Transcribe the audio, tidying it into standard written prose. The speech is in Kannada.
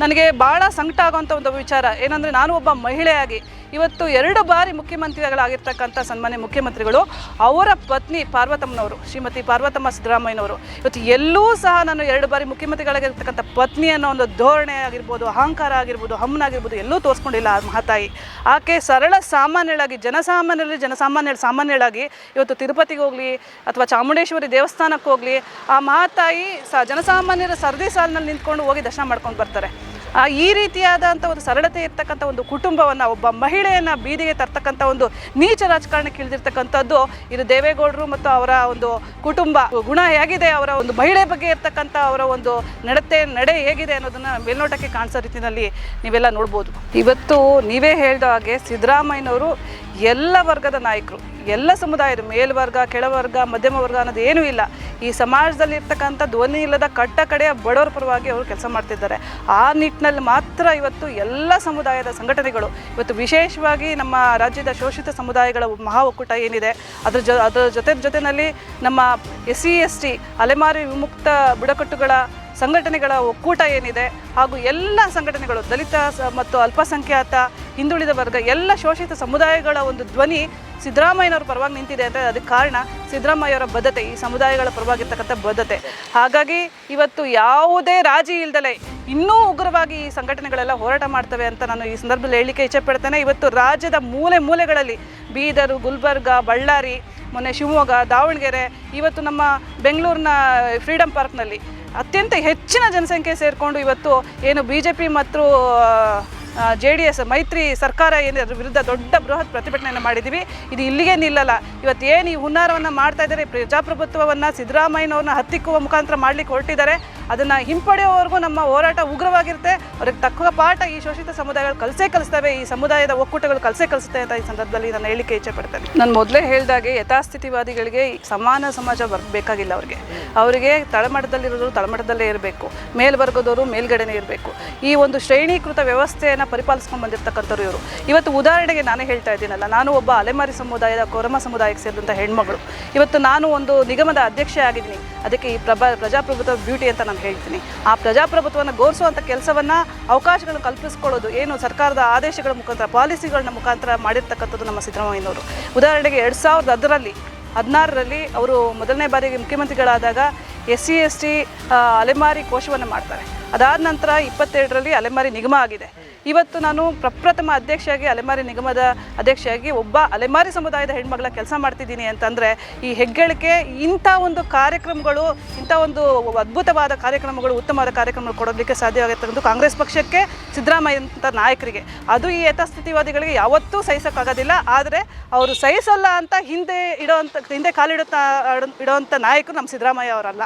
ನನಗೆ ಭಾಳ ಸಂಕಟ ಆಗುವಂಥ ಒಂದು ವಿಚಾರ ಏನಂದರೆ, ನಾನು ಒಬ್ಬ ಮಹಿಳೆಯಾಗಿ ಇವತ್ತು 2 ಬಾರಿ ಮುಖ್ಯಮಂತ್ರಿಗಳಾಗಿರ್ತಕ್ಕಂಥ ಸನ್ಮಾನ್ಯ ಮುಖ್ಯಮಂತ್ರಿಗಳು ಅವರ ಪತ್ನಿ ಪಾರ್ವತಮ್ಮನವರು, ಶ್ರೀಮತಿ ಪಾರ್ವತಮ್ಮ ಸಿದ್ದರಾಮಯ್ಯನವರು ಇವತ್ತು ಎಲ್ಲೂ ಸಹ ನಾನು 2 ಬಾರಿ ಮುಖ್ಯಮಂತ್ರಿಗಳಾಗಿರ್ತಕ್ಕಂಥ ಪತ್ನಿ ಅನ್ನೋ ಒಂದು ಧೋರಣೆ ಆಗಿರ್ಬೋದು, ಅಹಂಕಾರ ಆಗಿರ್ಬೋದು, ಹಮ್ಮನಾಗಿರ್ಬೋದು ಎಲ್ಲೂ ತೋರಿಸ್ಕೊಂಡಿಲ್ಲ ಆ ಮಹಾತಾಯಿ. ಆಕೆ ಸರಳ ಸಾಮಾನ್ಯಳಾಗಿ ಸಾಮಾನ್ಯಳಾಗಿ ಇವತ್ತು ತಿರುಪತಿಗೆ ಹೋಗಲಿ ಅಥವಾ ಚಾಮುಂಡೇಶ್ವರಿ ದೇವಸ್ಥಾನಕ್ಕೆ ಹೋಗಲಿ ಆ ಮಹಾತಾಯಿ ಜನಸಾಮಾನ್ಯರ ಸರದಿ ಸಾಲಿನಲ್ಲಿ ನಿಂತ್ಕೊಂಡು ಹೋಗಿ ದರ್ಶನ ಮಾಡ್ಕೊಂಡು ಬರ್ತಾರೆ. ಈ ರೀತಿಯಾದಂಥ ಒಂದು ಸರಳತೆ ಇರ್ತಕ್ಕಂಥ ಒಂದು ಕುಟುಂಬವನ್ನು, ಒಬ್ಬ ಮಹಿಳೆಯನ್ನು ಬೀದಿಗೆ ತರ್ತಕ್ಕಂಥ ಒಂದು ನೀಚ ರಾಜಕಾರಣಕ್ಕೆ ಇಳಿದಿರ್ತಕ್ಕಂಥದ್ದು ಇದು ದೇವೇಗೌಡರು ಮತ್ತು ಅವರ ಒಂದು ಕುಟುಂಬ ಗುಣ ಹೇಗಿದೆ, ಅವರ ಒಂದು ಮಹಿಳೆ ಬಗ್ಗೆ ಇರ್ತಕ್ಕಂಥ ಅವರ ಒಂದು ನಡೆ ಹೇಗಿದೆ ಅನ್ನೋದನ್ನು ಮೇಲ್ನೋಟಕ್ಕೆ ಕಾಣಿಸೋ ರೀತಿಯಲ್ಲಿ ನೀವೆಲ್ಲ ನೋಡ್ಬೋದು. ಇವತ್ತು ನೀವೇ ಹೇಳಿದ ಹಾಗೆ ಸಿದ್ದರಾಮಯ್ಯನವರು ಎಲ್ಲ ವರ್ಗದ ನಾಯಕರು, ಎಲ್ಲ ಸಮುದಾಯದ ಮೇಲ್ವರ್ಗ, ಕೆಳವರ್ಗ, ಮಧ್ಯಮ ವರ್ಗ ಅನ್ನೋದು ಏನೂ ಇಲ್ಲ. ಈ ಸಮಾಜದಲ್ಲಿ ಇರ್ತಕ್ಕಂಥ ಧ್ವನಿ ಇಲ್ಲದ ಕಟ್ಟ ಕಡೆಯ ಬಡವರ ಪರವಾಗಿ ಅವರು ಕೆಲಸ ಮಾಡ್ತಿದ್ದಾರೆ. ಆ ನಿಟ್ಟಿನಲ್ಲಿ ಮಾತ್ರ ಇವತ್ತು ಎಲ್ಲ ಸಮುದಾಯದ ಸಂಘಟನೆಗಳು ಇವತ್ತು ವಿಶೇಷವಾಗಿ ನಮ್ಮ ರಾಜ್ಯದ ಶೋಷಿತ ಸಮುದಾಯಗಳ ಮಹಾ ಒಕ್ಕೂಟ ಏನಿದೆ ಅದರ ಜೊತೆಯಲ್ಲಿ ನಮ್ಮ SC ST ಅಲೆಮಾರಿ ವಿಮುಕ್ತ ಬುಡಕಟ್ಟುಗಳ ಸಂಘಟನೆಗಳ ಒಕ್ಕೂಟ ಏನಿದೆ ಹಾಗೂ ಎಲ್ಲ ಸಂಘಟನೆಗಳು, ದಲಿತ ಮತ್ತು ಅಲ್ಪಸಂಖ್ಯಾತ, ಹಿಂದುಳಿದ ವರ್ಗ, ಎಲ್ಲ ಶೋಷಿತ ಸಮುದಾಯಗಳ ಒಂದು ಧ್ವನಿ ಸಿದ್ದರಾಮಯ್ಯನವ್ರ ಪರವಾಗಿ ನಿಂತಿದೆ ಅಂತ ಅದಕ್ಕೆ ಕಾರಣ ಸಿದ್ದರಾಮಯ್ಯವರ ಬದ್ಧತೆ, ಈ ಸಮುದಾಯಗಳ ಪರವಾಗಿರ್ತಕ್ಕಂಥ ಬದ್ಧತೆ. ಹಾಗಾಗಿ ಇವತ್ತು ಯಾವುದೇ ರಾಜಿ ಇಲ್ದಲೇ ಇನ್ನೂ ಉಗ್ರವಾಗಿ ಈ ಸಂಘಟನೆಗಳೆಲ್ಲ ಹೋರಾಟ ಮಾಡ್ತವೆ ಅಂತ ನಾನು ಈ ಸಂದರ್ಭದಲ್ಲಿ ಹೇಳಲಿಕ್ಕೆ ಇಚ್ಛೆಪಡ್ತೇನೆ. ಇವತ್ತು ರಾಜ್ಯದ ಮೂಲೆಗಳಲ್ಲಿ ಬೀದರು, ಗುಲ್ಬರ್ಗ, ಬಳ್ಳಾರಿ, ಮೊನ್ನೆ ಶಿವಮೊಗ್ಗ, ದಾವಣಗೆರೆ, ಇವತ್ತು ನಮ್ಮ ಬೆಂಗಳೂರಿನ ಫ್ರೀಡಮ್ ಪಾರ್ಕ್ನಲ್ಲಿ ಅತ್ಯಂತ ಹೆಚ್ಚಿನ ಜನಸಂಖ್ಯೆ ಸೇರಿಕೊಂಡು ಇವತ್ತು ಏನು BJP ಮತ್ತು JDS ಮೈತ್ರಿ ಸರ್ಕಾರ ಏನಿದೆ ಅದ್ರ ವಿರುದ್ಧ ದೊಡ್ಡ ಬೃಹತ್ ಪ್ರತಿಭಟನೆಯನ್ನು ಮಾಡಿದ್ದೀವಿ. ಇದು ಇಲ್ಲಿಗೆ ನಿಲ್ಲಲ್ಲ. ಇವತ್ತು ಏನು ಈ ಹುನ್ನಾರವನ್ನು ಮಾಡ್ತಾ ಇದ್ದಾರೆ, ಪ್ರಜಾಪ್ರಭುತ್ವವನ್ನು ಸಿದ್ದರಾಮಯ್ಯನವ್ರನ್ನ ಹತ್ತಿಕ್ಕುವ ಮುಖಾಂತರ ಮಾಡಲಿಕ್ಕೆ ಹೊರಟಿದ್ದಾರೆ, ಅದನ್ನು ಹಿಂಪಡೆಯುವವರೆಗೂ ನಮ್ಮ ಹೋರಾಟ ಉಗ್ರವಾಗಿರುತ್ತೆ. ಅವ್ರಿಗೆ ತಕ್ಕ ಪಾಠ ಈ ಶೋಷಿತ ಸಮುದಾಯಗಳು ಕಲಿಸ್ತವೆ, ಈ ಸಮುದಾಯದ ಒಕ್ಕೂಟಗಳು ಕಲಿಸುತ್ತೆ ಅಂತ ಈ ಸಂದರ್ಭದಲ್ಲಿ ನಾನು ಹೇಳಲಿಕ್ಕೆ ಇಚ್ಛೆಪಡ್ತೇನೆ. ನಾನು ಮೊದಲೇ ಹೇಳಿದಾಗೆ ಯಥಾಸ್ಥಿತಿವಾದಿಗಳಿಗೆ ಸಮಾನ ಸಮಾಜ ಬೇಕಾಗಿಲ್ಲ. ಅವರಿಗೆ ತಳಮಟ್ಟದಲ್ಲಿರೋರು ತಳಮಟ್ಟದಲ್ಲೇ ಇರಬೇಕು, ಮೇಲ್ವರ್ಗದವರು ಮೇಲ್ಗಡೆನೇ ಇರಬೇಕು. ಈ ಒಂದು ಶ್ರೇಣೀಕೃತ ವ್ಯವಸ್ಥೆಯನ್ನು ಪರಿಪಾಲಿಸ್ಕೊಂಡು ಬಂದಿರತಕ್ಕಂಥವ್ರು ಇವರು. ಇವತ್ತು ಉದಾಹರಣೆಗೆ ನಾನೇ ಹೇಳ್ತಾ ಇದ್ದೀನಲ್ಲ, ನಾನು ಒಬ್ಬ ಅಲೆಮಾರಿ ಸಮುದಾಯದ ಕೊರಮ ಸಮುದಾಯಕ್ಕೆ ಸೇರಿದಂಥ ಹೆಣ್ಮಗಳು. ಇವತ್ತು ನಾನು ಒಂದು ನಿಗಮದ ಅಧ್ಯಕ್ಷೆ ಆಗಿದ್ದೀನಿ. ಅದಕ್ಕೆ ಈ ಪ್ರಜಾಪ್ರಭುತ್ವ ಬ್ಯೂಟಿ ಅಂತ ನಾನು ಹೇಳ್ತೀನಿ. ಆ ಪ್ರಜಾಪ್ರಭುತ್ವವನ್ನು ಗೌರವಿಸುವಂಥ ಕೆಲಸವನ್ನು, ಅವಕಾಶಗಳನ್ನು ಕಲ್ಪಿಸ್ಕೊಳ್ಳೋದು ಏನು ಸರ್ಕಾರದ ಆದೇಶಗಳ ಮುಖಾಂತರ, ಪಾಲಿಸಿಗಳನ್ನ ಮುಖಾಂತರ ಮಾಡಿರ್ತಕ್ಕಂಥದ್ದು ನಮ್ಮ ಸಿದ್ದರಾಮಯ್ಯನವರು. ಉದಾಹರಣೆಗೆ 2016ರಲ್ಲಿ ಅವರು ಮೊದಲನೇ ಬಾರಿಗೆ ಮುಖ್ಯಮಂತ್ರಿಗಳಾದಾಗ SC ST ಅಲೆಮಾರಿ ಕೋಶವನ್ನು ಮಾಡ್ತಾರೆ. ಅದಾದ ನಂತರ 22ರಲ್ಲಿ ಅಲೆಮಾರಿ ನಿಗಮ ಆಗಿದೆ. ಇವತ್ತು ನಾನು ಪ್ರಪ್ರಥಮ ಅಧ್ಯಕ್ಷೆಯಾಗಿ, ಅಲೆಮಾರಿ ನಿಗಮದ ಅಧ್ಯಕ್ಷೆಯಾಗಿ ಒಬ್ಬ ಅಲೆಮಾರಿ ಸಮುದಾಯದ ಹೆಣ್ಮಗಳ ಕೆಲಸ ಮಾಡ್ತಿದ್ದೀನಿ ಅಂತಂದರೆ ಈ ಹೆಗ್ಗಳಿಕೆ, ಇಂಥ ಒಂದು ಕಾರ್ಯಕ್ರಮಗಳು, ಇಂಥ ಒಂದು ಅದ್ಭುತವಾದ ಕಾರ್ಯಕ್ರಮಗಳು, ಉತ್ತಮವಾದ ಕಾರ್ಯಕ್ರಮಗಳು ಕೊಡೋದಕ್ಕೆ ಸಾಧ್ಯವಾಗಿರ್ತಕ್ಕಂಥ ಕಾಂಗ್ರೆಸ್ ಪಕ್ಷಕ್ಕೆ, ಸಿದ್ದರಾಮಯ್ಯ ನಾಯಕರಿಗೆ. ಅದು ಈ ಯಥಾಸ್ಥಿತಿವಾದಿಗಳಿಗೆ ಯಾವತ್ತೂ ಸಹಿಸೋಕ್ಕಾಗೋದಿಲ್ಲ. ಆದರೆ ಅವರು ಸಹಿಸಲ್ಲ ಅಂತ ಹಿಂದೆ ಕಾಲಿಡುವಂಥ ನಾಯಕರು ನಮ್ಮ ಸಿದ್ದರಾಮಯ್ಯ ಅವರಲ್ಲ.